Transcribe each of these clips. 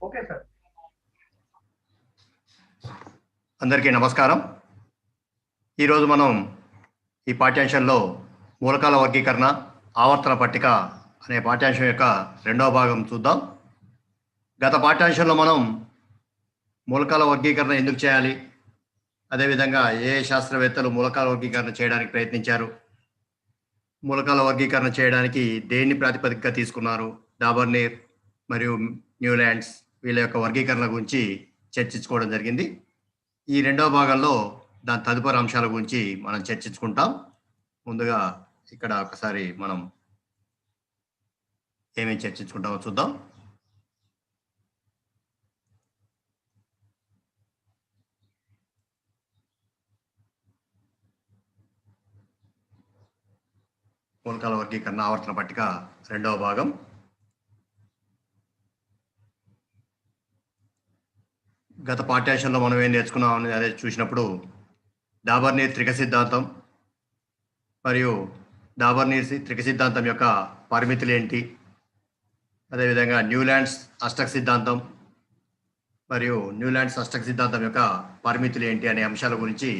Okay sir. అందరికీ నమస్కారం. ఈరోజు మనం ఈ పాఠ్యాంశంలో మూలకాల వర్గీకరణ ఆవర్తన పట్టిక అనే పాఠ్యాంశం యొక్క రెండవ భాగం చూద్దాం. గత పాఠ్యాంశంలో మనం మూలకాల వర్గీకరణ ఎందుకు చేయాలి, అదేవిధంగా ఏ శాస్త్రవేత్తలు మూలకాల వర్గీకరణ చేయడానికి ప్రయత్నించారు, మూలకాల వర్గీకరణ చేయడానికి దేన్ని ప్రాతిపదికగా తీసుకున్నారు, డాబర్నీర్ మరియు న్యూలాండ్స్ వీళ్ళ యొక్క వర్గీకరణ గురించి చర్చించుకోవడం జరిగింది. ఈ రెండవ భాగంలో దాని తదుపరి అంశాల గురించి మనం చర్చించుకుంటాం. ముందుగా ఇక్కడ ఒకసారి మనం ఏమేమి చర్చించుకుంటామో చూద్దాం. మూలకాల వర్గీకరణ ఆవర్తన పట్టిక రెండవ భాగం. గత పాఠ్యాంశంలో మనం ఏం నేర్చుకున్నాం అదే చూసినప్పుడు డాబర్నీర్ త్రిక సిద్ధాంతం మరియు డాబర్నీర్ త్రిక సిద్ధాంతం యొక్క పరిమితులు ఏంటి, అదేవిధంగా న్యూలాండ్స్ అష్టక సిద్ధాంతం మరియు న్యూలాండ్స్ అష్టక సిద్ధాంతం యొక్క పరిమితులు ఏంటి అనే అంశాల గురించి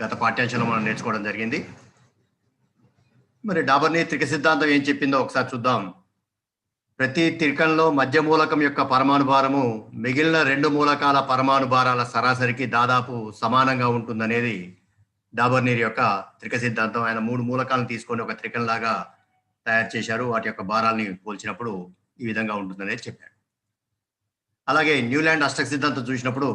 గత పాఠ్యాంశంలో మనం నేర్చుకోవడం జరిగింది. మరి డాబర్నీర్ త్రిక సిద్ధాంతం ఏం చెప్పిందో ఒకసారి చూద్దాం. ప్రతి త్రికంలో మధ్య మూలకం యొక్క పరమాణు భారము మిగిలిన రెండు మూలకాల పరమాణు భారాల సరాసరికి దాదాపు సమానంగా ఉంటుందనేది డాబర్నీర్ యొక్క త్రిక సిద్ధాంతం. ఆయన మూడు మూలకాలను తీసుకొని ఒక త్రికంలాగా తయారు చేశారు. వాటి యొక్క భారాల్ని పోల్చినప్పుడు ఈ విధంగా ఉంటుందనేది చెప్పాడు. అలాగే న్యూలాండ్ అష్టక సిద్ధాంతం చూసినప్పుడు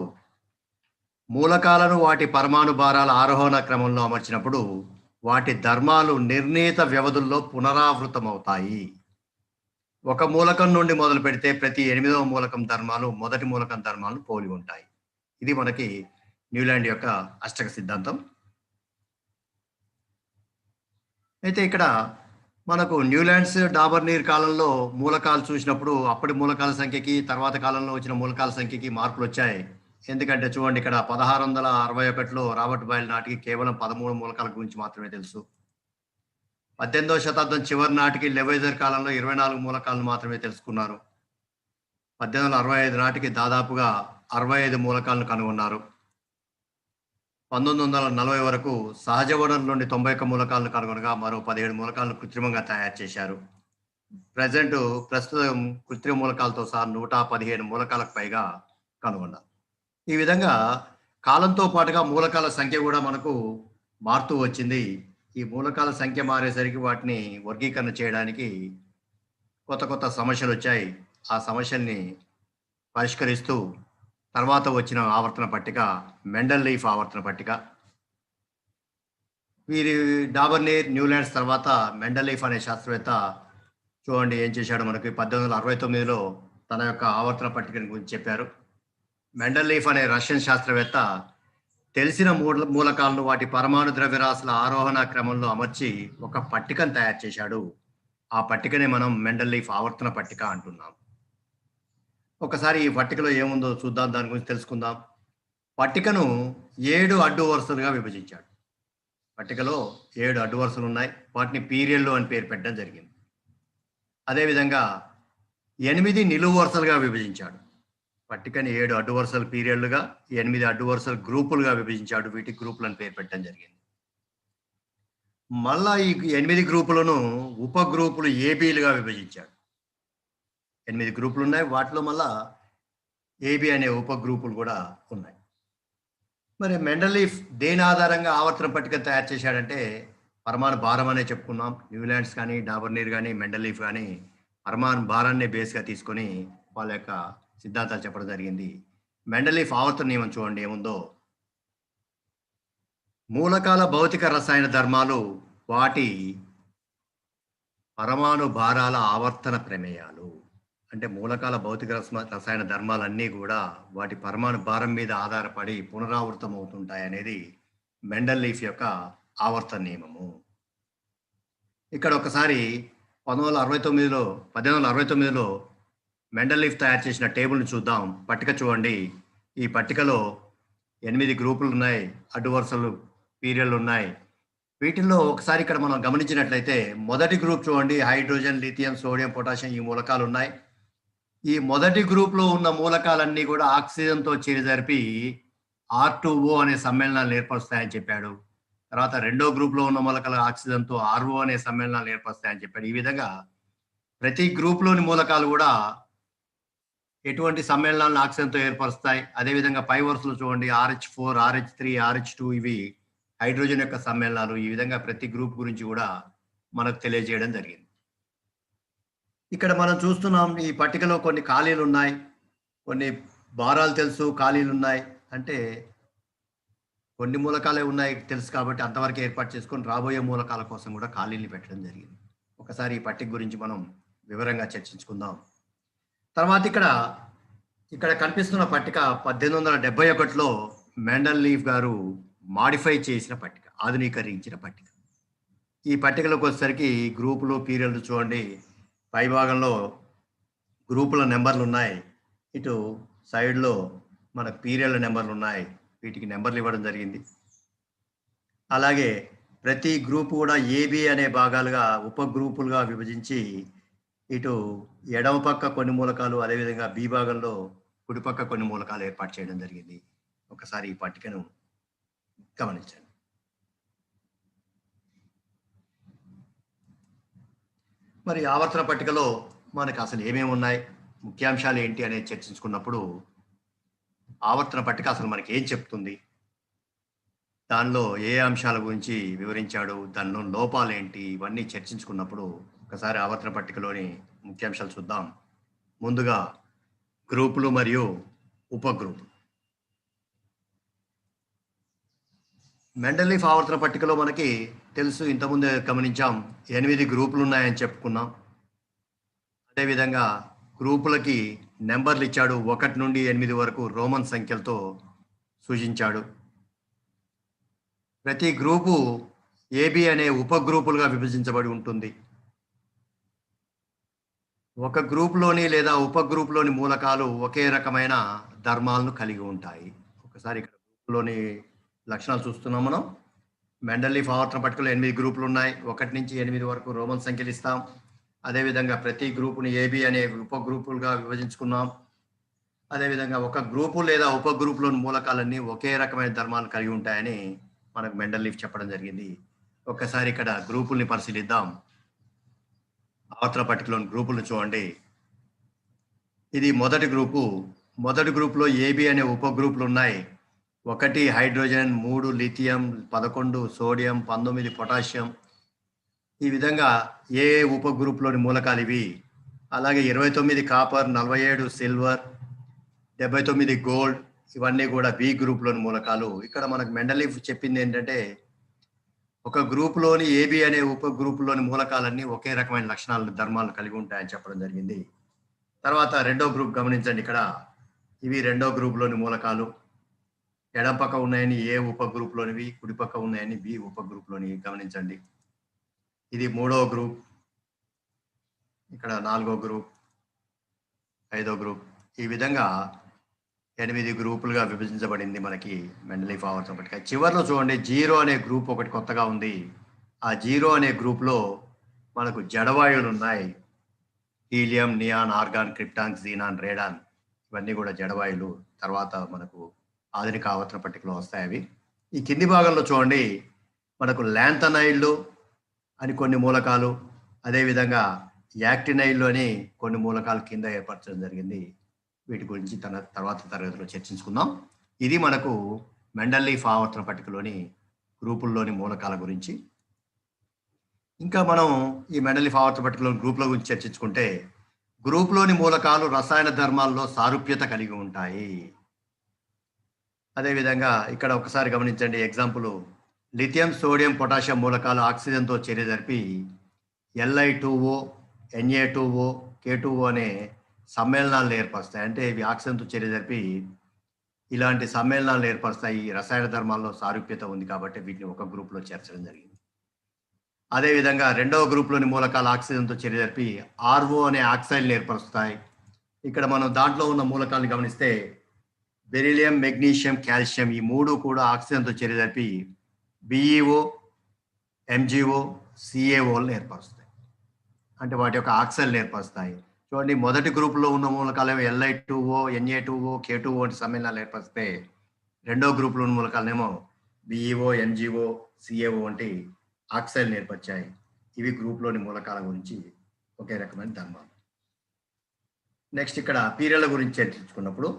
మూలకాలను వాటి పరమాణు భారాల ఆరోహణ క్రమంలో అమర్చినప్పుడు వాటి ధర్మాలు నిర్ణీత వ్యవధుల్లో పునరావృతమవుతాయి. ఒక మూలకం నుండి మొదలు పెడితే ప్రతి 8వ మూలకం ధర్మాలు మొదటి మూలకం ధర్మాలను పోలి ఉంటాయి. ఇది మనకి న్యూలాండ్ యొక్క అష్టక సిద్ధాంతం. అయితే ఇక్కడ మనకు న్యూలాండ్స్ డాబర్నీర్ కాలంలో మూలకాలు చూసినప్పుడు అప్పటి మూలకాల సంఖ్యకి తర్వాత కాలంలో వచ్చిన మూలకాల సంఖ్యకి మార్పులు వచ్చాయి. ఎందుకంటే చూడండి, ఇక్కడ 1661లో రాబర్ట్ బాయిల్ నాటికి కేవలం 13 మూలకాల గురించి మాత్రమే తెలుసు. 18వ శతాబ్దం చివరి నాటికి లెవైజర్ కాలంలో 24 మూలకాలను మాత్రమే తెలుసుకున్నారు. 1865 నాటికి దాదాపుగా 65 మూలకాలను కనుగొన్నారు. 1940 వరకు సహజ వనరుల నుండి 91 మూలకాలను కనుగొనగా మరో 17 మూలకాలను కృత్రిమంగా తయారు చేశారు. ప్రస్తుతం కృత్రిమ మూలకాలతో సహా 115 మూలకాలకు పైగా కనుగొన్నారు. ఈ విధంగా కాలంతో పాటుగా మూలకాల సంఖ్య కూడా మనకు మారుతూ వచ్చింది. ఈ మూలకాల సంఖ్య మారేసరికి వాటిని వర్గీకరణ చేయడానికి కొత్త కొత్త సమస్యలు వచ్చాయి. ఆ సమస్యల్ని పరిష్కరిస్తూ తర్వాత వచ్చిన ఆవర్తన పట్టిక మెండల్ లీఫ్ ఆవర్తన పట్టిక. వీరి డాబర్నీర్ న్యూలాండ్స్ తర్వాత మెండల్ లీఫ్ అనే శాస్త్రవేత్త చూడండి ఏం చేశాడు. మనకి 1869లో తన యొక్క ఆవర్తన పట్టికని గురించి చెప్పారు. మెండల్ లీఫ్ అనే రష్యన్ శాస్త్రవేత్త తెలిసిన మూలకాలను వాటి పరమాణు ద్రవ్యరాశుల ఆరోహణ క్రమంలో అమర్చి ఒక పట్టికను తయారు చేశాడు. ఆ పట్టికనే మనం మెండల్ లీఫ్ ఆవర్తన పట్టిక అంటున్నాం. ఒకసారి ఈ పట్టికలో ఏముందో చూద్దాం, దాని గురించి తెలుసుకుందాం. పట్టికను 7 అడ్డు వరుసలుగా విభజించాడు. పట్టికలో 7 అడ్డు వరుసలు ఉన్నాయి. వాటిని పీరియడ్లు అని పేరు పెట్టడం జరిగింది. అదేవిధంగా 8 నిలువు వరుసలుగా విభజించాడు. పట్టికని 7 అడ్డు వరుసలు పీరియడ్లుగా, 8 అడ్డు వరుసలు గ్రూపులుగా విభజించాడు. వీటికి గ్రూపులను పేరు పెట్టడం జరిగింది. మళ్ళా ఈ 8 గ్రూపులను ఉప గ్రూపులు ఏబీలుగా విభజించాడు. 8 గ్రూపులు ఉన్నాయి. వాటిలో మళ్ళా ఏబి అనే ఉప గ్రూపులు కూడా ఉన్నాయి. మరి మెండల్ లీఫ్ దేని ఆధారంగా ఆవర్తన పట్టిక తయారు చేశాడంటే పరమాణు భారం అనే చెప్పుకున్నాం. న్యూలాండ్స్ కానీ డాబర్నీర్ కానీ మెండల్ లీఫ్ కానీ పరమాణు భారాన్ని బేస్గా తీసుకొని వాళ్ళ యొక్క సిద్ధాంతాలు చెప్పడం జరిగింది. మెండల్ లీఫ్ ఆవర్తన నియమం చూడండి ఏముందో. మూలకాల భౌతిక రసాయన ధర్మాలు వాటి పరమాణు భారాల ఆవర్తన ప్రమేయాలు. అంటే మూలకాల భౌతిక రసాయన ధర్మాలన్నీ కూడా వాటి పరమాణు భారం మీద ఆధారపడి పునరావృతం అవుతుంటాయి అనేది మెండల్ లీఫ్ యొక్క ఆవర్తన నియమము. ఇక్కడ ఒకసారి 1869లో మెండల్ లీఫ్ తయారు చేసిన టేబుల్ని చూద్దాం. పట్టిక చూడండి. ఈ పట్టికలో 8 గ్రూపులు ఉన్నాయి, అడ్డు వరుసలు పీరియడ్లు ఉన్నాయి. వీటిల్లో ఒకసారి ఇక్కడ మనం గమనించినట్లయితే మొదటి గ్రూప్ చూడండి, హైడ్రోజన్, లిథియం, సోడియం, పొటాషియం ఈ మూలకాలు ఉన్నాయి. ఈ మొదటి గ్రూప్‌లో ఉన్న మూలకాలన్నీ కూడా ఆక్సిజన్‌తో చేరిజరిపి R2O అనే సమ్మేళనాలను ఏర్పరుస్తాయని చెప్పాడు. తర్వాత రెండో గ్రూప్‌లో ఉన్న మూలకాలు ఆక్సిజన్‌తో RO అనే సమ్మేళనాలను ఏర్పరుస్తాయని చెప్పాడు. ఈ విధంగా ప్రతి గ్రూప్‌లోని మూలకాలు కూడా ఎటువంటి సమ్మేళనాలను ఆక్సిజన్‌తో ఏర్పరుస్తాయి. అదేవిధంగా పై వరుసలో చూడండి RH4, RH3, RH2 ఇవి హైడ్రోజన్ యొక్క సమ్మేళనాలు. ఈ విధంగా ప్రతి గ్రూప్ గురించి కూడా మనకు తెలియజేయడం జరిగింది. ఇక్కడ మనం చూస్తున్నాం ఈ పట్టికలో కొన్ని ఖాళీలున్నాయి. కొన్ని భారాలు తెలుసు, ఖాళీలున్నాయి. అంటే కొన్ని మూలకాలే ఉన్నాయి తెలుసు కాబట్టి అంతవరకే ఏర్పాటు చేసుకొని రాబోయే మూలకాల కోసం కూడా ఖాళీల్ని పెట్టడం జరిగింది. ఒకసారి ఈ పట్టిక గురించి మనం వివరంగా చర్చించుకుందాం. తర్వాత ఇక్కడ కనిపిస్తున్న పట్టిక 1871లో మెండల్ లీఫ్ గారు మాడిఫై చేసిన పట్టిక, ఆధునీకరించిన పట్టిక. ఈ పట్టికలోకి వచ్చేసరికి గ్రూపులు, పీరియడ్లు చూడండి. పై భాగంలో గ్రూపుల నెంబర్లు ఉన్నాయి. ఇటు సైడ్‌లో మన పీరియడ్ల నెంబర్లు ఉన్నాయి. వీటికి నెంబర్లు ఇవ్వడం జరిగింది. అలాగే ప్రతి గ్రూప్ కూడా ఏబి అనే భాగాలుగా ఉప గ్రూపులుగా విభజించి ఇటు ఎడమ పక్క కొన్ని మూలకాలు, అదేవిధంగా బి భాగంలో కుడి పక్క కొన్ని మూలకాలు ఏర్పాటు చేయడం జరిగింది. ఒకసారి ఈ పట్టికను గమనించండి. మరి ఆవర్తన పట్టికలో మనకు అసలు ఏమేమి ఉన్నాయి, ముఖ్యాంశాలు ఏంటి అనేది చర్చించుకున్నప్పుడు ఆవర్తన పట్టిక అసలు మనకి ఏం చెప్తుంది, దానిలో ఏ అంశాల గురించి వివరించాడు, దానిలో లోపాలు ఏంటి, ఇవన్నీ చర్చించుకున్నప్పుడు ఒకసారి ఆవర్తన పట్టికలోని ముఖ్యాంశాలు చూద్దాం. ముందుగా గ్రూపులు మరియు ఉపగ్రూపులు. మెండల్ లీఫ్ ఆవర్తన పట్టికలో మనకి తెలుసు, ఇంతకుముందే గమనించాం, 8 గ్రూపులు ఉన్నాయని చెప్పుకున్నాం. అదేవిధంగా గ్రూపులకి నెంబర్లు ఇచ్చాడు, 1 నుండి 8 వరకు రోమన్ సంఖ్యలతో సూచించాడు. ప్రతి గ్రూపు ఏబి అనే ఉపగ్రూపులుగా విభజించబడి ఉంటుంది. ఒక గ్రూప్లోని లేదా ఉపగ్రూప్లోని మూలకాలు ఒకే రకమైన ధర్మాలను కలిగి ఉంటాయి. ఒకసారి ఇక్కడ గ్రూప్లోని లక్షణాలు చూస్తున్నాం మనం. మెండల్ లీఫ్ ఆవర్తన పట్టికలో 8 గ్రూపులు ఉన్నాయి. 1 నుంచి 8 వరకు రోమన్ సంఖ్యలు ఇస్తాం. అదేవిధంగా ప్రతి గ్రూపుని ఏబి అనే ఉపగ్రూపులుగా విభజించుకున్నాం. అదేవిధంగా ఒక గ్రూపు లేదా ఉపగ్రూపులోని మూలకాలన్నీ ఒకే రకమైన ధర్మాలు కలిగి ఉంటాయని మనకు మెండల్ లీఫ్ చెప్పడం జరిగింది. ఒక్కసారి ఇక్కడ గ్రూపుల్ని పరిశీలిద్దాం. ఆవర్తన పట్టికలోని గ్రూపులను చూడండి. ఇది మొదటి గ్రూపు. మొదటి గ్రూపులో ఏబి అనే ఉపగ్రూపులు ఉన్నాయి. 1 హైడ్రోజన్, 3 లిథియం, 11 సోడియం, 19 పొటాషియం. ఈ విధంగా ఏ ఉపగ్రూపులోని మూలకాలు ఇవి. అలాగే 29 కాపర్, 47 సిల్వర్, 79 గోల్డ్, ఇవన్నీ కూడా బి గ్రూప్లోని మూలకాలు. ఇక్కడ మనకు మెండల్ లీఫ్ చెప్పింది ఏంటంటే ఒక గ్రూపులోని ఏబి అనే ఉప గ్రూపులోని మూలకాలన్నీ ఒకే రకమైన లక్షణాలను, ధర్మాలను కలిగి ఉంటాయని చెప్పడం జరిగింది. తర్వాత రెండో గ్రూప్ గమనించండి. ఇక్కడ ఇవి రెండో గ్రూపులోని మూలకాలు. ఎడమ పక్క ఉన్నాయని ఏ ఉప గ్రూప్లోనివి, కుడి పక్క ఉన్నాయని బి ఉప గ్రూప్లోని గమనించండి. ఇది మూడో గ్రూప్, ఇక్కడ నాలుగో గ్రూప్, ఐదో గ్రూప్. ఈ విధంగా 8 గ్రూపులుగా విభజించబడింది మనకి మెండల్ లీఫ్ ఆవర్తన పట్టిక. చివరిలో చూడండి, 0 అనే గ్రూప్ ఒకటి కొత్తగా ఉంది. ఆ 0 అనే గ్రూప్లో మనకు జడవాయువులు ఉన్నాయి. Helium, neon, organ, krypton, xenon, radon, ఇవన్నీ కూడా జడవాయువులు. తర్వాత మనకు ఆధునిక ఆవర్తన పట్టికలో వస్తాయి అవి. ఈ కింది భాగంలో చూడండి, మనకు ల్యాంథనైడ్లు అని కొన్ని మూలకాలు, అదేవిధంగా యాక్టినైడ్లు అని కొన్ని మూలకాలు కింద ఏర్పరచడం జరిగింది. వీటి గురించి తర్వాత తరగతిలో చర్చించుకుందాం. ఇది మనకు మెండల్ లీఫ్ ఆవర్తన పట్టికలోని గ్రూపుల్లోని మూలకాల గురించి. ఇంకా మనం ఈ మెండల్ లీఫ్ ఆవర్తన పట్టికలోని గ్రూపుల గురించి చర్చించుకుంటే, గ్రూప్లోని మూలకాలు రసాయన ధర్మాల్లో సారూప్యత కలిగి ఉంటాయి. అదేవిధంగా ఇక్కడ ఒకసారి గమనించండి. ఎగ్జాంపుల్, లిథియం, సోడియం, పొటాషియం మూలకాలు ఆక్సిజన్తో చర్య జరిపి Li2O, Na2O, K2O అనే సమ్మేళనాలను ఏర్పరుస్తాయి. అంటే ఇవి ఆక్సిజన్తో చర్య జరిపి ఇలాంటి సమ్మేళనాలు ఏర్పరుస్తాయి. ఈ రసాయన ధర్మాల్లో సారూప్యత ఉంది కాబట్టి వీటిని ఒక గ్రూప్లో చేర్చడం జరిగింది. అదేవిధంగా రెండవ గ్రూప్లోని మూలకాలు ఆక్సిజన్తో చర్య జరిపి RO అనే ఆక్సైడ్ని ఏర్పరుస్తాయి. ఇక్కడ మనం దాంట్లో ఉన్న మూలకాలను గమనిస్తే బెరిలియం, మెగ్నీషియం, కాల్షియం, ఈ మూడు కూడా ఆక్సిజన్తో చర్య జరిపి BeO, MgO, CaOలను ఏర్పరుస్తాయి. అంటే వాటి యొక్క ఆక్సైడ్ని ఏర్పరుస్తాయి. చూడండి, మొదటి గ్రూపులో ఉన్న మూలకాలేమో Li2O, Na2O, K2O వంటి సమ్మేళనాలు ఏర్పరిస్తే రెండో గ్రూపులో ఉన్న మూలకాలనేమో BeO, MgO, CaO వంటి ఆక్సైడ్లు ఏర్పరిచాయి. ఇవి గ్రూప్లోని మూలకాల గురించి ఒకే రకమైన ధర్మాలు. నెక్స్ట్ ఇక్కడ పీరియడ్ల గురించి చర్చించుకున్నప్పుడు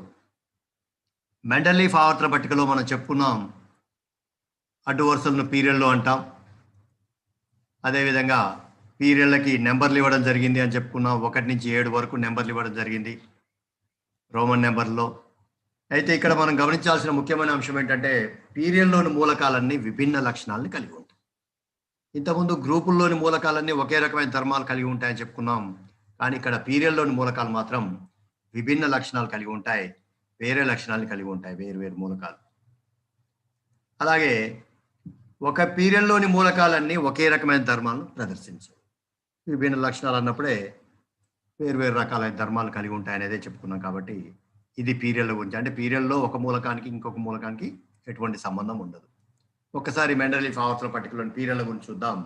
మెండలీఫ్ ఆవర్తన పట్టికలో మనం చెప్పుకున్నాం, అడ్డు వరుసలను పీరియడ్లు అంటాం. అదేవిధంగా పీరియడ్లకి నెంబర్లు ఇవ్వడం జరిగింది అని చెప్పుకున్నాం. 1 నుంచి 7 వరకు నెంబర్లు ఇవ్వడం జరిగింది రోమన్ నెంబర్లో. అయితే ఇక్కడ మనం గమనించాల్సిన ముఖ్యమైన అంశం ఏంటంటే పీరియడ్లోని మూలకాలన్నీ విభిన్న లక్షణాలను కలిగి ఉంటాయి. ఇంతకుముందు గ్రూపుల్లోని మూలకాలన్నీ ఒకే రకమైన ధర్మాలు కలిగి ఉంటాయని చెప్పుకున్నాం. కానీ ఇక్కడ పీరియడ్లోని మూలకాలు మాత్రం విభిన్న లక్షణాలు కలిగి ఉంటాయి, వేరే లక్షణాలను కలిగి ఉంటాయి, వేరు మూలకాలు. అలాగే ఒక పీరియడ్లోని మూలకాలన్నీ ఒకే రకమైన ధర్మాలను ప్రదర్శించవు. విభిన్న లక్షణాలు అన్నప్పుడే వేరు రకాలైన ధర్మాలు కలిగి ఉంటాయనేదే చెప్పుకున్నాం. కాబట్టి ఇది పీరియడ్ల గురించి. అంటే పీరియడ్లో ఒక మూలకానికి ఇంకొక మూలకానికి ఎటువంటి సంబంధం ఉండదు. ఒక్కసారి మెండలీఫ్ ఆవర్తన పట్టికలోని పీరియడ్ల గురించి చూద్దాం.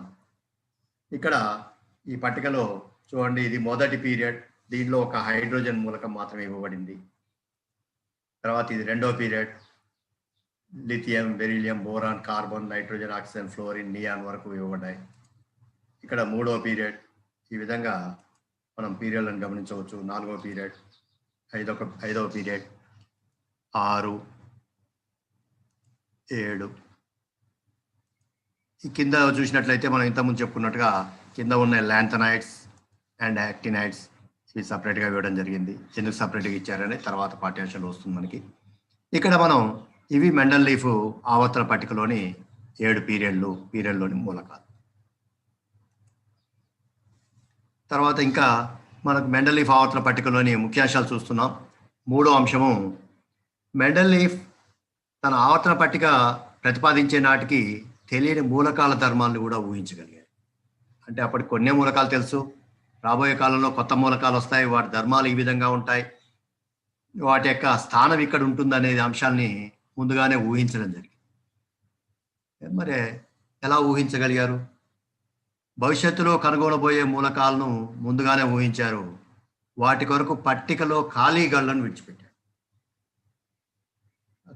ఇక్కడ ఈ పట్టికలో చూడండి, ఇది మొదటి పీరియడ్. దీనిలో ఒక హైడ్రోజన్ మూలకం మాత్రమే ఇవ్వబడింది. తర్వాత ఇది రెండో period, lithium, beryllium, boron, carbon, nitrogen, oxygen, fluorine, neon వరకు ఇవ్వబడ్డాయి. ఇక్కడ మూడో పీరియడ్. ఈ విధంగా మనం పీరియడ్లను గమనించవచ్చు. నాలుగో పీరియడ్, ఐదవ పీరియడ్, 6, 7. ఈ కింద చూసినట్లయితే మనం ఇంతకుముందు చెప్పుకున్నట్టుగా కింద ఉన్న ల్యాంథనైడ్స్ అండ్ యాక్టినైడ్స్ ఇవి సపరేట్గా ఇవ్వడం జరిగింది. ఎందుకు సపరేట్గా ఇచ్చారని తర్వాత పాఠ్యాంశాలు వస్తుంది మనకి. ఇక్కడ మనం ఇవి మెండలీఫ్ ఆవర్తన పట్టికలోని 7 పీరియడ్లోని మూలకాలు. తర్వాత ఇంకా మనకు మెండలీఫ్ ఆవర్తన పట్టికలోని ముఖ్యాంశాలు చూస్తున్నాం. మూడో అంశము, మెండలీఫ్ తన ఆవర్తన పట్టిక ప్రతిపాదించే నాటికి తెలియని మూలకాల ధర్మాలను కూడా ఊహించగలిగారు. అంటే అప్పటికి కొన్ని మూలకాలు తెలుసు, రాబోయే కాలంలో కొత్త మూలకాలు వస్తాయి, వాటి ధర్మాలు ఈ విధంగా ఉంటాయి, వాటి యొక్క స్థానం ఇక్కడ ఉంటుంది అనే అంశాన్ని ముందుగానే ఊహించడం జరిగింది. మరి ఎలా ఊహించగలిగారు? భవిష్యత్తులో కనుగొనబోయే మూలకాలను ముందుగానే ఊహించారు. వాటి కొరకు పట్టికలో ఖాళీ గళ్లను విడిచిపెట్టారు.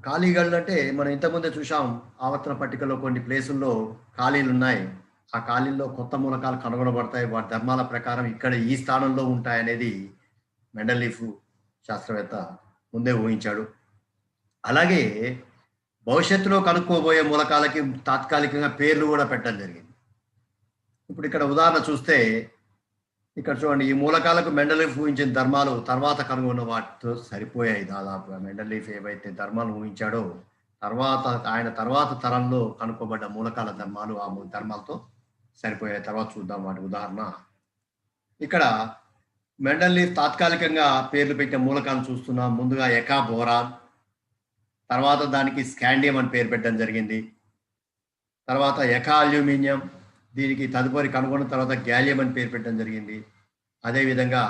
ఖాళీ గళ్ళు అంటే మనం ఇంతకుముందే చూసాం, ఆవర్తన పట్టికలో కొన్ని ప్లేసుల్లో ఖాళీలు ఉన్నాయి. ఆ ఖాళీల్లో కొత్త మూలకాలు కనుగొనబడతాయి, వాటి ధర్మాల ప్రకారం ఇక్కడ ఈ స్థానంలో ఉంటాయనేది మెండలీఫ్ శాస్త్రవేత్త ముందే ఊహించాడు. అలాగే భవిష్యత్తులో కనుక్కోబోయే మూలకాలకి తాత్కాలికంగా పేర్లు కూడా పెట్టడం జరిగింది. ఇప్పుడు ఇక్కడ ఉదాహరణ చూస్తే ఇక్కడ చూడండి, ఈ మూలకాలకు మెండలీఫ్ ఊహించిన ధర్మాలు తర్వాత కనుగొన్న వాటితో సరిపోయాయి. దాదాపుగా మెండలీఫ్ ఏవైతే ధర్మాలు ఊహించాడో ఆయన తర్వాత తరంలో కనుక్కోబడ్డ మూలకాల ధర్మాలు ఆ ధర్మాలతో సరిపోయాయి. తర్వాత చూద్దాం వాటి ఉదాహరణ. ఇక్కడ మెండలీఫ్ తాత్కాలికంగా పేర్లు పెట్టే మూలకాలను చూస్తున్నాం. ముందుగా ఎకా బోరాన్, తర్వాత దానికి స్కాండియం అని పేరు పెట్టడం జరిగింది. తర్వాత ఎకా అల్యూమినియం, దీనికి తదుపరి కనుగొన్న తర్వాత గ్యాలియం అని పేరు పెట్టడం జరిగింది. అదేవిధంగా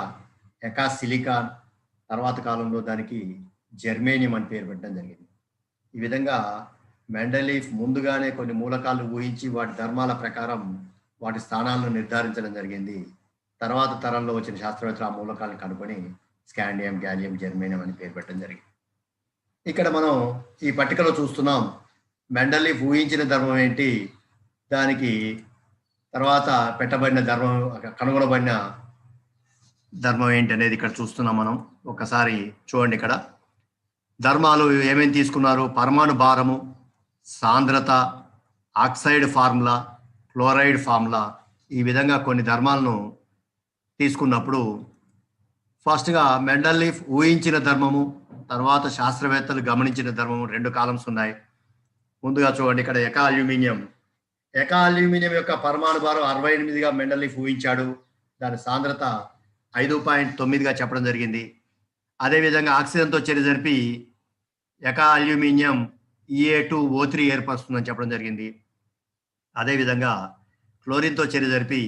ఎకా సిలికాన్, తర్వాత కాలంలో దానికి జెర్మేనియం అని పేరు పెట్టడం జరిగింది. ఈ విధంగా మెండలీఫ్ ముందుగానే కొన్ని మూలకాలు ఊహించి వాటి ధర్మాల ప్రకారం వాటి స్థానాలను నిర్ధారించడం జరిగింది. తర్వాత తరంలో వచ్చిన శాస్త్రవేత్తలు ఆ మూలకాలను కనుక్కొని స్కాండియం, గ్యాలియం, జెర్మేనియం అని పేరు పెట్టడం జరిగింది. ఇక్కడ మనం ఈ పట్టికలో చూస్తున్నాం, మెండలీఫ్ ఊహించిన ధర్మం ఏంటి, దానికి తర్వాత పెట్టబడిన ధర్మం, కనుగొనబడిన ధర్మం ఏంటి అనేది ఇక్కడ చూస్తున్నాం మనం. ఒకసారి చూడండి, ఇక్కడ ధర్మాలు ఏమేమి తీసుకున్నారు? పరమాణు భారము, సాంద్రత, ఆక్సైడ్ ఫార్ములా, క్లోరైడ్ ఫార్ములా, ఈ విధంగా కొన్ని ధర్మాలను తీసుకున్నప్పుడు ఫస్ట్గా మెండలీఫ్ ఊహించిన ధర్మము, తర్వాత శాస్త్రవేత్తలు గమనించిన ధర్మము, 2 కాలమ్స్ ఉన్నాయి. ముందుగా చూడండి, ఇక్కడ ఎకా అల్యూమినియం యొక్క పరమాణు భారం 68గా మెండలీఫ్ ఊహించాడు. దాని సాంద్రత 5.9గా చెప్పడం జరిగింది. అదేవిధంగా ఆక్సిజన్తో చర్య జరిపి ఎకా అల్యూమినియం EA2O3 ఏర్పరుస్తుందని చెప్పడం జరిగింది. అదేవిధంగా క్లోరిన్తో చర్య జరిపి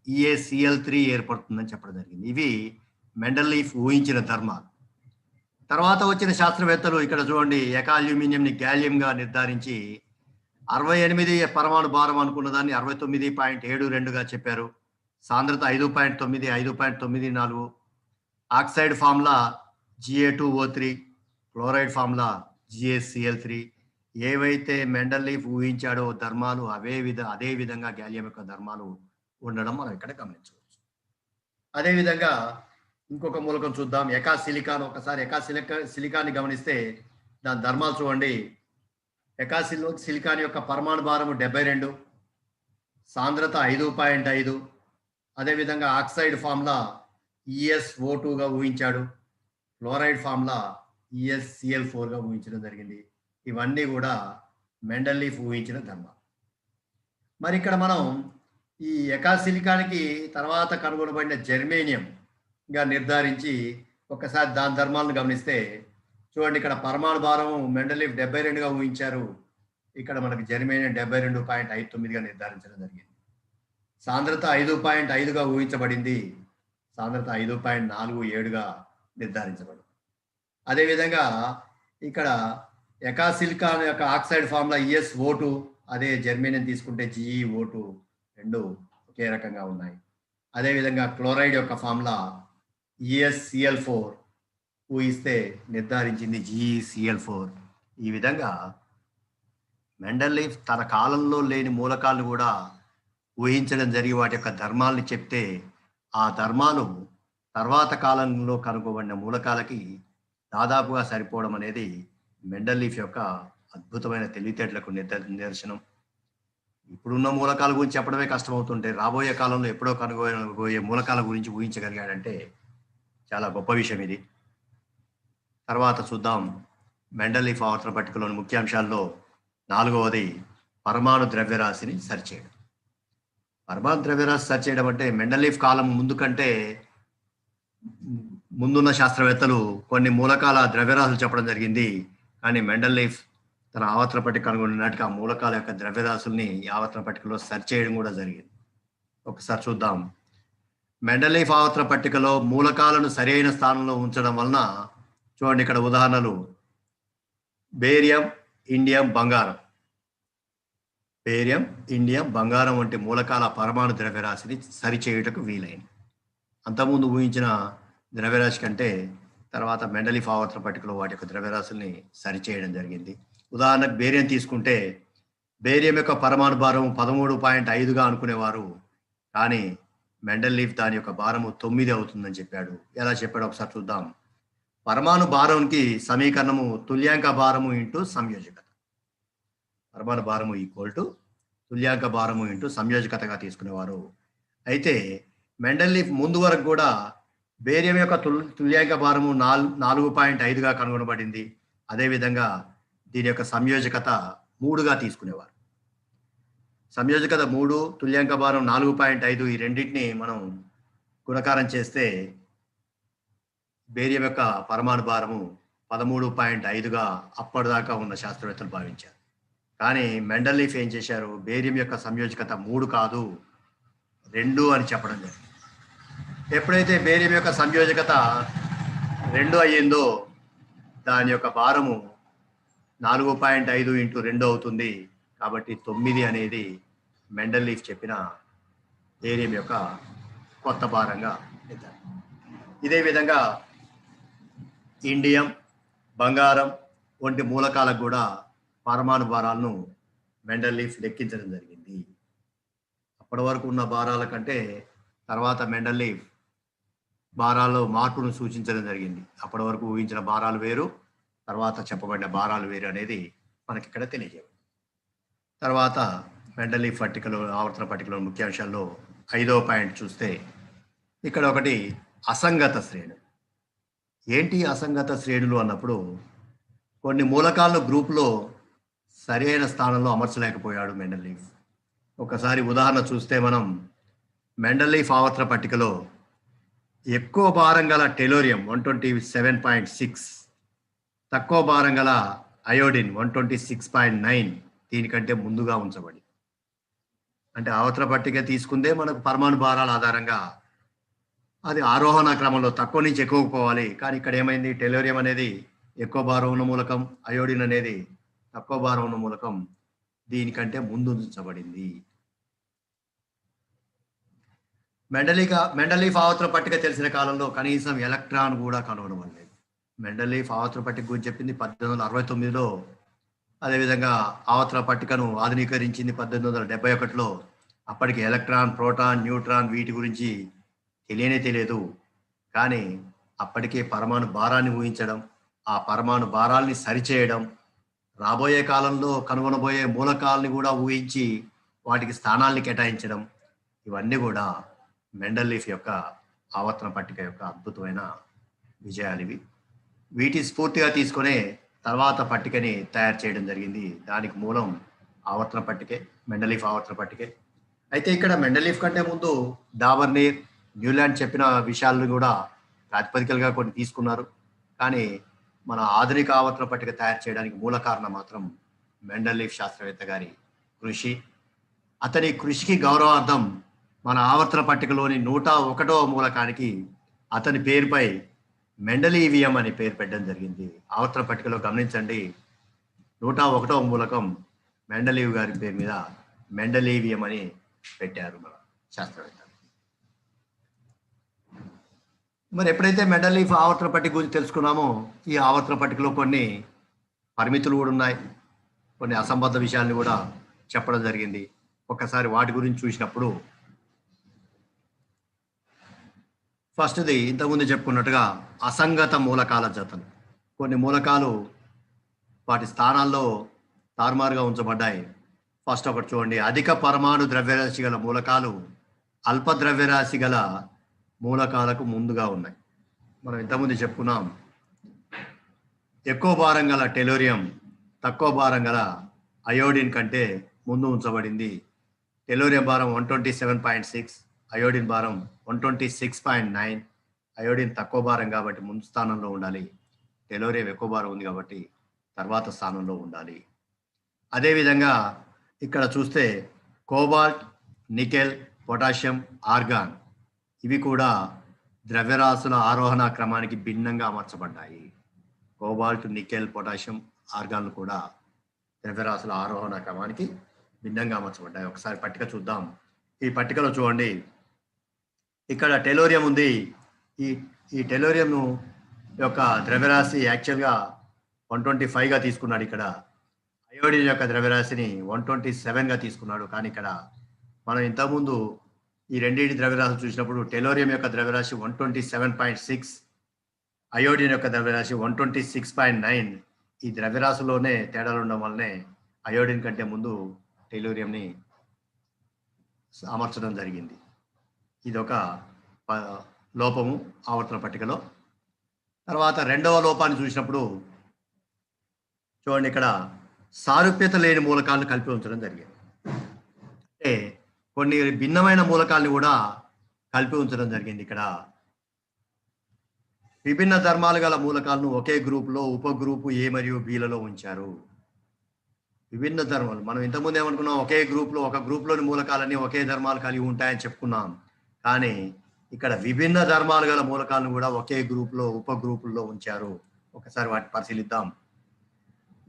EaCl3 ఏర్పడుతుందని చెప్పడం జరిగింది. ఇవి మెండలీఫ్ ఊహించిన ధర్మాలు. తర్వాత వచ్చిన శాస్త్రవేత్తలు ఇక్కడ చూడండి, ఎకా అల్యూమినియంని గ్యాలియంగా నిర్ధారించి 68 పరమాణు భారం అనుకున్న దాన్ని 69.72గా చెప్పారు. సాంద్రత 5.9, 5.94. Oxide formula Ga2O3, chloride formula GaCl3. ఏవైతే మెండలీఫ్ ఊహించాడో ధర్మాలు అదే విధంగా గ్యాలియం యొక్క ధర్మాలు ఉండడం మనం ఇక్కడ గమనించవచ్చు. అదేవిధంగా ఇంకొక మూలకం చూద్దాం, ఎకాసిలికాన్. ఒకసారి సిలికాన్ని గమనిస్తే దాని ధర్మాలు చూడండి. సిలికాన్ యొక్క పరమాణు భారము 72, సాంద్రత 5.5. అదేవిధంగా ఆక్సైడ్ ఫార్ములా EsO2గా ఊహించాడు, క్లోరైడ్ ఫార్ములా EsCl4గా ఊహించడం జరిగింది. ఇవన్నీ కూడా మెండలీఫ్ ఊహించిన ధర్మాలు. మరి ఇక్కడ మనం ఈ ఎకాసిలికానికి తర్వాత కనుగొనబడిన జెర్మేనియంగా నిర్ధారించి ఒకసారి దాని ధర్మాలను గమనిస్తే చూడండి, ఇక్కడ పరమాణు భారం మెండలీఫ్ 72గా ఊహించారు, ఇక్కడ మనకి జెర్మేనియం 72.59గా నిర్ధారించడం జరిగింది. సాంద్రత 5.5గా ఊహించబడింది, సాంద్రత 5.47గా నిర్ధారించబడింది. అదేవిధంగా ఇక్కడ ఎకాసిలికాన్ యొక్క ఆక్సైడ్ ఫార్ములా EsO2, అదే జెర్మేనియం తీసుకుంటే GeO2, రెండు ఒకే రకంగా ఉన్నాయి. అదేవిధంగా క్లోరైడ్ యొక్క ఫార్ములా EsCl4 ఊహిస్తే నిర్ధారించింది GeCl4. ఈ విధంగా మెండలీఫ్ తన కాలంలో లేని మూలకాలను కూడా ఊహించడం జరిగి వాటి యొక్క ధర్మాలను చెప్తే ఆ ధర్మాలు తర్వాత కాలంలో కనుగొబడిన మూలకాలకి దాదాపుగా సరిపోవడం అనేది మెండలీఫ్ యొక్క అద్భుతమైన తెలివితేటలకు నిదర్శనం. ఇప్పుడున్న మూలకాల గురించి చెప్పడమే కష్టమవుతుంటే రాబోయే కాలంలో ఎప్పుడో కనుగొనబోయే మూలకాల గురించి ఊహించగలిగాడంటే చాలా గొప్ప విషయం ఇది. తర్వాత చూద్దాం, మెండలీఫ్ ఆవర్తన పట్టికలోని ముఖ్యాంశాల్లో 4వది పరమాణు ద్రవ్యరాశిని సరిచేయడం. పరమాణు ద్రవ్యరాశి సరిచేయడం అంటే మెండలీఫ్ కాలం ముందున్న శాస్త్రవేత్తలు కొన్ని మూలకాల ద్రవ్యరాశులు చెప్పడం జరిగింది, కానీ మెండలీఫ్ తన ఆవర్తన పట్టిక కనుగొన్నట్టుగా ఆ మూలకాల యొక్క ద్రవ్యరాశుల్ని ఆవర్తన పట్టికలో సరిచేయడం కూడా జరిగింది. ఒకసారి చూద్దాం. మెండలీఫ్ ఆవర్తన పట్టికలో మూలకాలను సరైన స్థానంలో ఉంచడం వలన చూడండి, ఇక్కడ ఉదాహరణలు బేరియం, ఇండియం, బంగారం. బేరియం, ఇండియం, బంగారం వంటి మూలకాల పరమాణు ద్రవ్యరాశిని సరిచేయుటకు వీలైంది. అంతకుముందు ఊహించిన ద్రవ్యరాశి కంటే తర్వాత మెండలీఫ్ ఆవర్తన పట్టికలో వాటి యొక్క ద్రవ్యరాశుల్ని సరిచేయడం జరిగింది. ఉదాహరణకు బేరియం తీసుకుంటే బేరియం యొక్క పరమాణు భారం 13.5గా అనుకునేవారు, కానీ మెండలీఫ్ దాని యొక్క భారము 9 అవుతుందని చెప్పాడు. ఎలా చెప్పాడు ఒకసారి చూద్దాం. పరమాణు భారంకి సమీకరణము తుల్యాంక భారము ఇంటూ సంయోజకత. పరమాణు భారము ఈక్వల్ టు తుల్యాంక భారము ఇంటూ సంయోజకతగా తీసుకునేవారు. అయితే మెండలీఫ్ ముందు వరకు కూడా బేరియం యొక్క తుల్యాంక భారము 4.5గా కనుగొనబడింది. అదేవిధంగా దీని యొక్క సంయోజకత 3గా తీసుకునేవారు. సంయోజకత 3, తుల్యాంక భారం 4.5, ఈ రెండింటిని మనం గుణకారం చేస్తే బేరియం యొక్క పరమాణు భారము 13.5గా అప్పటిదాకా ఉన్న శాస్త్రవేత్తలు భావించారు. కానీ మెండలీఫ్ ఏం చేశారు, బేరియం యొక్క సంయోజకత 3 కాదు 2 అని చెప్పడం జరిగింది. ఎప్పుడైతే బేరియం యొక్క సంయోజకత 2 అయ్యిందో దాని యొక్క భారము 4.5 ఇంటూ 2 అవుతుంది. కాబట్టి 9 అనేది మెండలీఫ్ చెప్పిన బేరియం యొక్క కొత్త భారంగా నిర్ధారణ. ఇదే విధంగా ఇండియం, బంగారం వంటి మూలకాలకు కూడా పరమాణు భారాలను మెండలీఫ్ లెక్కించడం జరిగింది. అప్పటి వరకు ఉన్న భారాల కంటే తర్వాత మెండలీఫ్ భారాల్లో మార్పును సూచించడం జరిగింది. అప్పటి వరకు ఊహించిన భారాలు వేరు, తర్వాత చెప్పబడిన భారాలు వేరు అనేది మనకి ఇక్కడ తెలియజేయండి. తర్వాత మెండలీఫ్ ఆవర్తన పట్టికలో ముఖ్యాంశాల్లో 5వ పాయింట్ చూస్తే ఇక్కడ ఒకటి అసంగత శ్రేణులు. ఏంటి అసంగత శ్రేణులు అన్నప్పుడు కొన్ని మూలకాలను గ్రూపులో సరైన స్థానంలో అమర్చలేకపోయాడు మెండలీఫ్. ఒకసారి ఉదాహరణ చూస్తే మనం మెండలీఫ్ ఆవర్తన పట్టికలో ఎక్కువ భారం గల టెలోరియం 127.6, తక్కువ భారం గల అయోడిన్ 126.9 దీనికంటే ముందుగా ఉంచబడి, అంటే ఆవర్తన పట్టిక తీసుకుందే మనకు పరమాణు భారాల ఆధారంగా అది ఆరోహణ క్రమంలో తక్కువ నుంచి ఎక్కువకు పోవాలి. కానీ ఇక్కడ ఏమైంది, టెలోరియం అనేది ఎక్కువ భారం ఉన్న మూలకం, అయోడిన్ అనేది తక్కువ భారం ఉన్న మూలకం, దీనికంటే ముందు ఉంచబడింది. మెండలీఫ్ ఆవర్తన పట్టిక తెలిసిన కాలంలో కనీసం ఎలక్ట్రాన్ కూడా కనుగొనబడలేదు. మెండలీఫ్ ఆవర్తన పట్టిక గురించి చెప్పింది 1869లో. అదేవిధంగా ఆవర్తన పట్టికను ఆధునీకరించింది 1871లో. అప్పటికి ఎలక్ట్రాన్, ప్రోటాన్, న్యూట్రాన్ వీటి గురించి తెలియదు. కానీ అప్పటికే పరమాణు భారాన్ని ఊహించడం, ఆ పరమాణు భారాల్ని సరిచేయడం, రాబోయే కాలంలో కనుగొనబోయే మూలకాలని కూడా ఊహించి వాటికి స్థానాల్ని కేటాయించడం, ఇవన్నీ కూడా మెండలీఫ్ యొక్క ఆవర్తన పట్టిక యొక్క అద్భుతమైన విజయాలు ఇవి. వీటి స్ఫూర్తిగా తీసుకునే తర్వాత పట్టికని తయారు చేయడం జరిగింది. దానికి మూలం ఆవర్తన పట్టికే, మెండలీఫ్ ఆవర్తన పట్టికే. అయితే ఇక్కడ మెండలీఫ్ కంటే ముందు డాబర్నీర్, న్యూలాండ్ చెప్పిన విషయాలను కూడా ప్రాతిపదికలుగా కొన్ని తీసుకున్నారు. కానీ మన ఆధునిక ఆవర్తన పట్టిక తయారు చేయడానికి మూల కారణం మాత్రం మెండలీఫ్ శాస్త్రవేత్త గారి కృషి. అతని కృషికి గౌరవార్థం మన ఆవర్తన పట్టికలోని 101వ మూలకానికి అతని పేరుపై మెండలీవియం అనే పేరు పెట్టడం జరిగింది. ఆవర్తన పట్టికలో గమనించండి, 101వ మూలకం మెండలీవ్ గారి పేరు మీద మెండలీవియం అని పెట్టారు మన శాస్త్రవేత్త. మరి ఎప్పుడైతే మెండలీఫ్ ఆవర్తన పట్టిక గురించి తెలుసుకున్నామో, ఈ ఆవర్తన పట్టికలో కొన్ని పరిమితులు కూడా ఉన్నాయి, కొన్ని అసంబద్ధ విషయాల్ని కూడా చెప్పడం జరిగింది. ఒక్కసారి వాటి గురించి చూసినప్పుడు, ఫస్ట్ది ఇంతకుముందు చెప్పుకున్నట్టుగా అసంగత మూలకాల జతలు. కొన్ని మూలకాలు వాటి స్థానాల్లో తారుమారుగా ఉంచబడ్డాయి. ఫస్ట్ ఒకటి చూడండి, అధిక పరమాణు ద్రవ్యరాశి గల మూలకాలు అల్ప ద్రవ్యరాశి గల మూలకాలకు ముందుగా ఉన్నాయి. మనం ఇంతకుముందు చెప్పుకున్నాం, ఎక్కువ భారం గల టెలోరియం తక్కువ భారం గల అయోడిన్ కంటే ముందు ఉంచబడింది. టెలోరియం భారం 127.6, అయోడిన్ భారం 126.9. అయోడిన్ తక్కువ భారం కాబట్టి ముందు స్థానంలో ఉండాలి, టెలోరియం ఎక్కువ భారం ఉంది కాబట్టి తర్వాత స్థానంలో ఉండాలి. అదేవిధంగా ఇక్కడ చూస్తే కోబాల్ట్, నికెల్, పొటాషియం, ఆర్గాన్ ఇవి కూడా ద్రవ్యరాశుల ఆరోహణ క్రమానికి భిన్నంగా అమర్చబడ్డాయి. కోబాల్ట్, నికెల్, పొటాషియం, ఆర్గాన్లు కూడా ద్రవ్యరాశుల ఆరోహణ క్రమానికి భిన్నంగా అమర్చబడ్డాయి. ఒకసారి పట్టిక చూద్దాం. ఈ పట్టికలో చూడండి, ఇక్కడ టెలోరియం ఉంది. ఈ టెలోరియం యొక్క ద్రవ్యరాశి యాక్చువల్గా 125గా తీసుకున్నాడు. ఇక్కడ అయోడిన్ యొక్క ద్రవ్యరాశిని 127గా తీసుకున్నాడు. కానీ ఇక్కడ మనం ఇంతకుముందు ఈ రెండింటి ద్రవ్యరాశి చూసినప్పుడు టెలోరియం యొక్క ద్రవ్యరాశి 127.6, అయోడిన్ యొక్క ద్రవ్యరాశి 126.9. ఈ ద్రవ్యరాశిలోనే తేడాలు ఉండడం వల్లనే అయోడిన్ కంటే ముందు టెలోరియంని అమర్చడం జరిగింది. ఇదొక లోపము ఆవర్తన పట్టికలో. తర్వాత రెండవ లోపాన్ని చూసినప్పుడు చూడండి, ఇక్కడ సారూప్యత లేని మూలకాలను కలిపి ఉంచడం జరిగింది. అంటే కొన్ని భిన్నమైన మూలకాలను కూడా కలిపి ఉంచడం జరిగింది. ఇక్కడ విభిన్న ధర్మాలు గల మూలకాలను ఒకే గ్రూపులో ఉపగ్రూపు ఏ మరియు బిలలో ఉంచారు. విభిన్న ధర్మాలు, మనం ఇంతకుముందు ఏమనుకున్నాం, ఒకే గ్రూప్లో ఒక గ్రూప్లోని మూలకాలన్నీ ఒకే ధర్మాలు కలిగి ఉంటాయని చెప్పుకున్నాం. కానీ ఇక్కడ విభిన్న ధర్మాలు గల మూలకాలను కూడా ఒకే గ్రూప్లో ఉపగ్రూపుల్లో ఉంచారు. ఒకసారి వాటిని పరిశీలిద్దాం.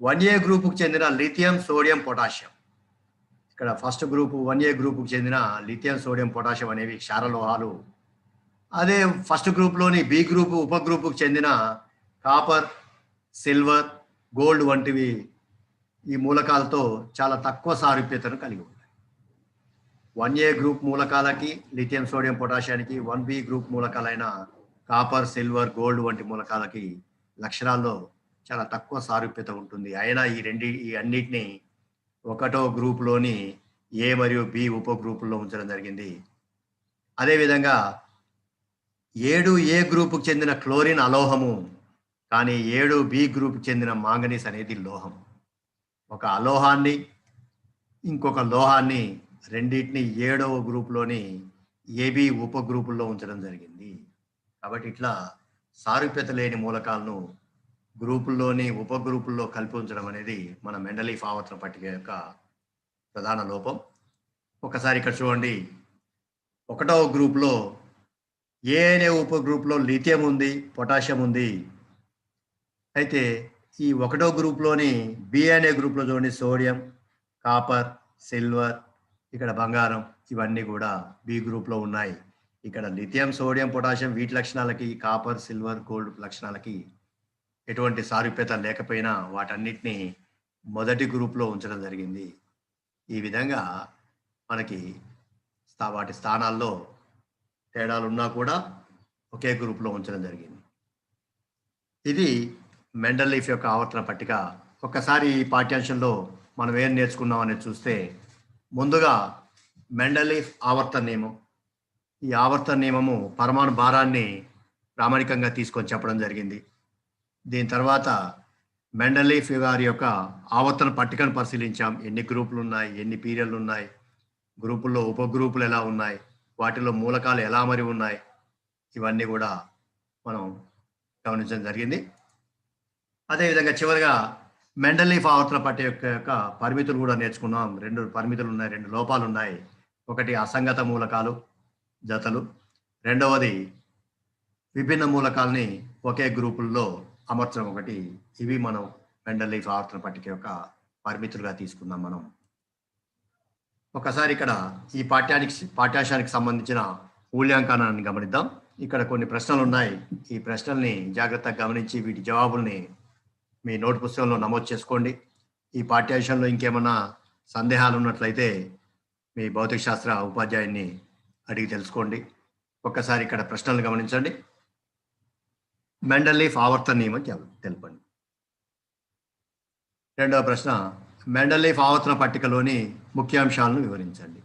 1A గ్రూపుకు చెందిన లిథియం, సోడియం, పొటాషియం. ఇక్కడ ఫస్ట్ గ్రూపు 1A గ్రూపుకు చెందిన లిథియం, సోడియం, పొటాషియం అనేవి క్షారలోహాలు. అదే ఫస్ట్ గ్రూప్లోని బి గ్రూపు ఉపగ్రూపుకు చెందిన కాపర్, సిల్వర్, గోల్డ్ వంటివి ఈ మూలకాలతో చాలా తక్కువ సారూప్యతను కలిగి ఉంటాయి. 1A గ్రూప్ మూలకాలకి లిథియం, సోడియం, పొటాషియానికి 1B గ్రూప్ మూలకాలైన కాపర్, సిల్వర్, గోల్డ్ వంటి మూలకాలకి లక్షణాల్లో చాలా తక్కువ సారూప్యత ఉంటుంది. అయినా ఈ అన్నిటినీ ఒకటో గ్రూప్లోని ఏ మరియు బి ఉప గ్రూపుల్లో ఉంచడం జరిగింది. అదేవిధంగా 7A గ్రూపుకు చెందిన క్లోరిన్ అలోహము, కానీ 7B గ్రూపుకు చెందిన మాంగనీస్ అనేది లోహం. ఒక అలోహాన్ని ఇంకొక లోహాన్ని రెండింటిని 7వ గ్రూపులోని ఏబి ఉప గ్రూపుల్లో ఉంచడం జరిగింది. కాబట్టి ఇట్లా సారూప్యత లేని మూలకాలను గ్రూపుల్లోని ఉప గ్రూపుల్లో కలిపి ఉంచడం అనేది మన మెండలీఫ్ ఆవర్తన పట్టిక యొక్క ప్రధాన లోపం. ఒకసారి ఇక్కడ చూడండి, 1వ గ్రూప్లో ఏ అనే ఉప గ్రూప్లో లిథియం ఉంది, పొటాషియం ఉంది. అయితే ఈ 1వ గ్రూప్లోని బి అనే గ్రూప్లో చూడండి, సోడియం, కాపర్, సిల్వర్, ఇక్కడ బంగారం, ఇవన్నీ కూడా బి గ్రూప్లో ఉన్నాయి. ఇక్కడ లిథియం, సోడియం, పొటాషియం వీటి లక్షణాలకి, కాపర్, సిల్వర్, గోల్డ్ లక్షణాలకి ఎటువంటి సారూప్యత లేకపోయినా వాటన్నిటిని మొదటి గ్రూప్లో ఉంచడం జరిగింది. ఈ విధంగా మనకి వాటి స్థానాల్లో తేడాలున్నా కూడా ఒకే గ్రూప్లో ఉంచడం జరిగింది. ఇది మెండలీఫ్ యొక్క ఆవర్తన పట్టిక. ఒక్కసారి ఈ పాఠ్యాంశంలో మనం ఏం నేర్చుకున్నాం అనేది చూస్తే, ముందుగా మెండలీఫ్ ఆవర్తన నియమం. ఈ ఆవర్తన నియమము పరమాణు భారాన్ని ప్రామాణికంగా తీసుకొని చెప్పడం జరిగింది. దీని తర్వాత మెండలీఫ్ గారి యొక్క ఆవర్తన పట్టికను పరిశీలించాం. ఎన్ని గ్రూపులు ఉన్నాయి, ఎన్ని పీరియడ్లు ఉన్నాయి, గ్రూపుల్లో ఉపగ్రూపులు ఎలా ఉన్నాయి, వాటిలో మూలకాలు ఎలా మరి ఉన్నాయి, ఇవన్నీ కూడా మనం గమనించడం జరిగింది. అదేవిధంగా చివరిగా మెండలీఫ్ ఆవర్తన పట్టిక యొక్క పరిమితులు కూడా నేర్చుకున్నాం. 2 పరిమితులు ఉన్నాయి, 2 లోపాలు ఉన్నాయి. ఒకటి అసంగత మూలకాలు, జతలు. రెండవది విభిన్న మూలకాలని ఒకే గ్రూపుల్లో అమర్చడం ఒకటి. ఇవి మనం మెండలీఫ్ ఆవర్తన పట్టిక యొక్క పరిమితులుగా తీసుకున్నాం. మనం ఒకసారి ఇక్కడ ఈ పాఠ్యాంశానికి సంబంధించిన మూల్యాంకనాన్ని గమనిద్దాం. ఇక్కడ కొన్ని ప్రశ్నలు ఉన్నాయి. ఈ ప్రశ్నల్ని జాగ్రత్తగా గమనించి వీటి జవాబుల్ని మీ నోట్ పుస్తకంలో నమోదు చేసుకోండి. ఈ పాఠ్యాంశంలో ఇంకేమన్నా సందేహాలు ఉన్నట్లయితే మీ భౌతిక శాస్త్ర ఉపాధ్యాయుని అడిగి తెలుసుకోండి. ఒక్కసారి ఇక్కడ ప్రశ్నలు గమనించండి. మెండలీఫ్ ఆవర్తన నియమం తెలపండి. రెండవ ప్రశ్న, మెండలీఫ్ ఆవర్తన పట్టికలోని ముఖ్యాంశాలను వివరించండి.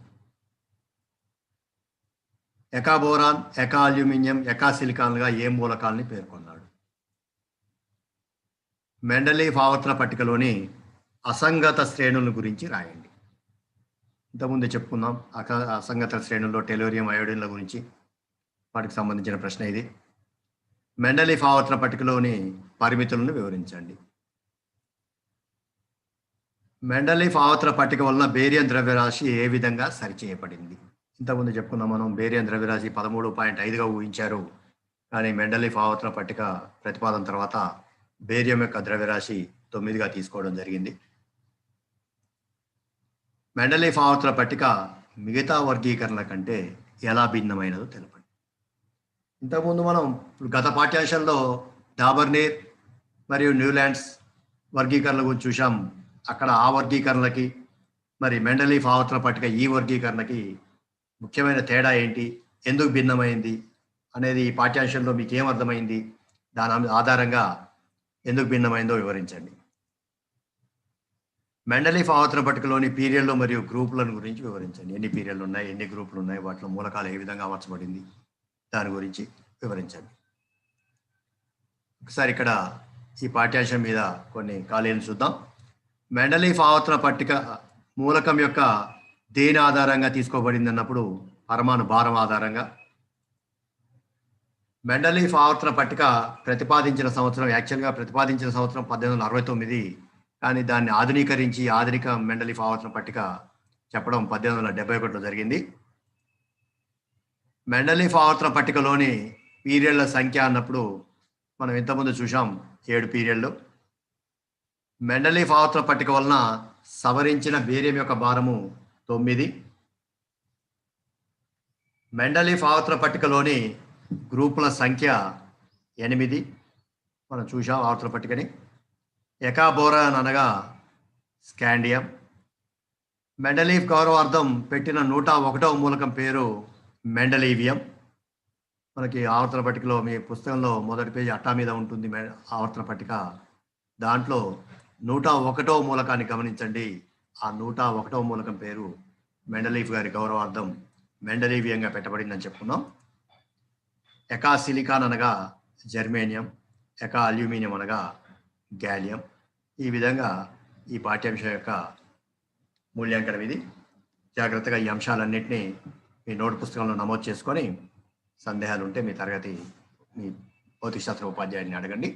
ఎకా బోరాన్, ఎకా అల్యూమినియం, ఎకా సిలికాన్లుగా ఏ మూలకాలని పేర్కొన్నాడు? మెండలీఫ్ ఆవర్తన పట్టికలోని అసంగత శ్రేణుల గురించి రాయండి. ఇంతకుముందు చెప్పుకుందాం అసంగత శ్రేణుల్లో టెలోరియం, అయోడిన్ల గురించి, వాటికి సంబంధించిన ప్రశ్న ఇది. మెండలీఫ్ ఆవర్తన పట్టికలోని పరిమితులను వివరించండి. మెండలీఫ్ ఆవర్తన పట్టిక వలన బేరియన్ ద్రవ్యరాశి ఏ విధంగా సరిచేయబడింది? ఇంతకుముందు చెప్పుకున్నాం మనం. బేరియన్ ద్రవ్యరాశి 13.5గా ఊహించారు, కానీ మెండలీఫ్ ఆవర్తన పట్టిక ప్రతిపాదన తర్వాత బేరియం యొక్క ద్రవ్యరాశి 9గా తీసుకోవడం జరిగింది. మెండలీఫ్ ఆవర్తన పట్టిక మిగతా వర్గీకరణల కంటే ఎలా భిన్నమైనదో తెలపండి. ఇంతకుముందు మనం గత పాఠ్యాంశంలో డాబర్నీర్ మరియు న్యూలాండ్స్ వర్గీకరణల గురించి చూసాం. అక్కడ ఆ వర్గీకరణలకి మరి మెండలీఫ్ ఆవర్తన పట్టిక ఈ వర్గీకరణకి ముఖ్యమైన తేడా ఏంటి, ఎందుకు భిన్నమైంది అనేది ఈ పాఠ్యాంశంలో మీకు ఏమర్థమైంది, దాని ఆధారంగా ఎందుకు భిన్నమైందో వివరించండి. మెండలీఫ్ ఆవర్తన పట్టికలోని పీరియడ్లు మరియు గ్రూపులను గురించి వివరించండి. ఎన్ని పీరియడ్లు ఉన్నాయి, ఎన్ని గ్రూపులు ఉన్నాయి, వాటిలో మూలకాలు ఏ విధంగా అమర్చబడింది, దాని గురించి వివరించండి. ఒకసారి ఇక్కడ ఈ పాఠ్యాంశం మీద కొన్ని ఖాళీలను చూద్దాం. మెండలీఫ్ ఆవర్తన పట్టిక మూలకం యొక్క దేని ఆధారంగా తీసుకోబడింది అన్నప్పుడు పరమాణు భారం ఆధారంగా. మెండలీఫ్ ఆవర్తన పట్టిక ప్రతిపాదించిన సంవత్సరం 1869, కానీ దాన్ని ఆధునీకరించి ఆధునిక మెండలీఫ్ ఆవర్తన పట్టిక చెప్పడం 1871లో జరిగింది. మెండలీఫ్ ఆవర్తన పట్టికలోని పీరియడ్ల సంఖ్య అన్నప్పుడు మనం ఇంతకుముందు చూసాం 7 పీరియడ్లు. మెండలీఫ్ ఆవర్తన పట్టిక వలన సవరించిన బేరియం యొక్క భారము 9. మెండలీఫ్ ఆవర్తన పట్టికలోని గ్రూపుల సంఖ్య 8. మనం చూసాం ఆవర్తన పట్టికని. ఎకా బోరాన్ అనగా స్కాండియం. మెండలీఫ్ గౌరవార్థం పెట్టిన 101వ మూలకం పేరు మెండలీవియం. మనకి ఆవర్తన పట్టికలో మీ పుస్తకంలో మొదటి పేజీ అట్టా మీద ఉంటుంది ఆవర్తన పట్టిక. దాంట్లో 101వ మూలకాన్ని గమనించండి. ఆ 101వ మూలకం పేరు మెండలీఫ్ గారి గౌరవార్థం మెండలీవియంగా పెట్టబడిందని చెప్పుకున్నాం. ఎకా సిలికాన్ అనగా జర్మేనియం, ఎకా అల్యూమినియం అనగా గ్యాలియం. ఈ విధంగా ఈ పాఠ్యాంశం యొక్క మూల్యాంకనం ఇది. జాగ్రత్తగా ఈ అంశాలన్నింటినీ మీ నోట్ పుస్తకంలో నమోదు చేసుకొని సందేహాలు ఉంటే మీ భౌతిక శాస్త్ర ఉపాధ్యాయుని అడగండి.